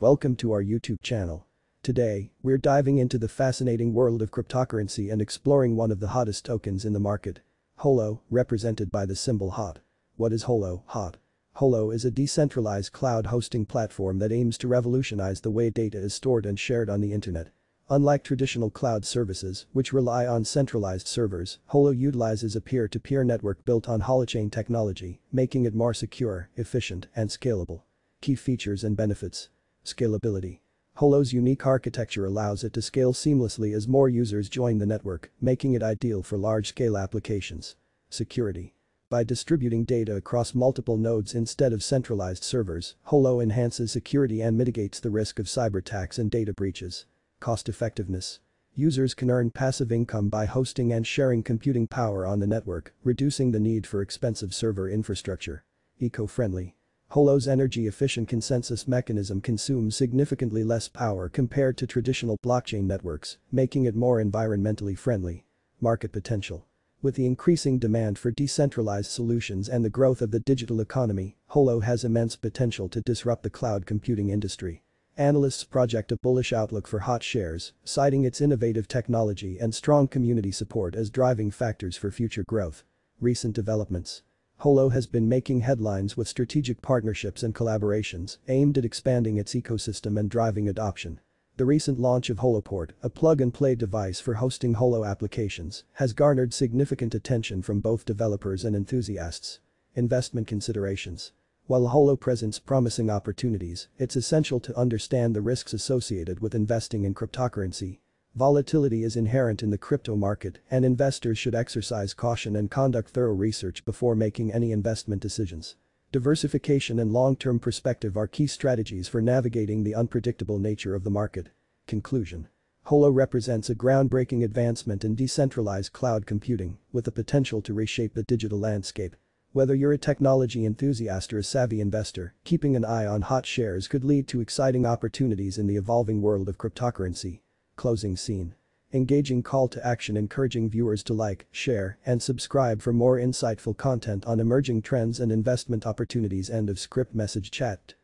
Welcome to our YouTube channel. Today, we're diving into the fascinating world of cryptocurrency and exploring one of the hottest tokens in the market. HOLO, represented by the symbol HOT. What is HOLO? HOT. HOLO is a decentralized cloud hosting platform that aims to revolutionize the way data is stored and shared on the internet. Unlike traditional cloud services, which rely on centralized servers, HOLO utilizes a peer-to-peer network built on holochain technology, making it more secure, efficient, and scalable. Key features and benefits. Scalability. HOLO's unique architecture allows it to scale seamlessly as more users join the network, making it ideal for large-scale applications. Security. By distributing data across multiple nodes instead of centralized servers, HOLO enhances security and mitigates the risk of cyberattacks and data breaches. Cost-effectiveness. Users can earn passive income by hosting and sharing computing power on the network, reducing the need for expensive server infrastructure. Eco-friendly. HOLO's energy-efficient consensus mechanism consumes significantly less power compared to traditional blockchain networks, making it more environmentally friendly. Market potential. With the increasing demand for decentralized solutions and the growth of the digital economy, HOLO has immense potential to disrupt the cloud computing industry. Analysts project a bullish outlook for HOT shares, citing its innovative technology and strong community support as driving factors for future growth. Recent developments. HOLO has been making headlines with strategic partnerships and collaborations aimed at expanding its ecosystem and driving adoption. The recent launch of HOLOport, a plug-and-play device for hosting HOLO applications, has garnered significant attention from both developers and enthusiasts. Investment considerations. While HOLO presents promising opportunities, it's essential to understand the risks associated with investing in cryptocurrency. Volatility is inherent in the crypto market, and investors should exercise caution and conduct thorough research before making any investment decisions. Diversification and long-term perspective are key strategies for navigating the unpredictable nature of the market. Conclusion. HOLO represents a groundbreaking advancement in decentralized cloud computing, with the potential to reshape the digital landscape. Whether you're a technology enthusiast or a savvy investor, keeping an eye on HOT shares could lead to exciting opportunities in the evolving world of cryptocurrency. Closing scene. Engaging call to action encouraging viewers to like, share, and subscribe for more insightful content on emerging trends and investment opportunities. End of script. Message chat.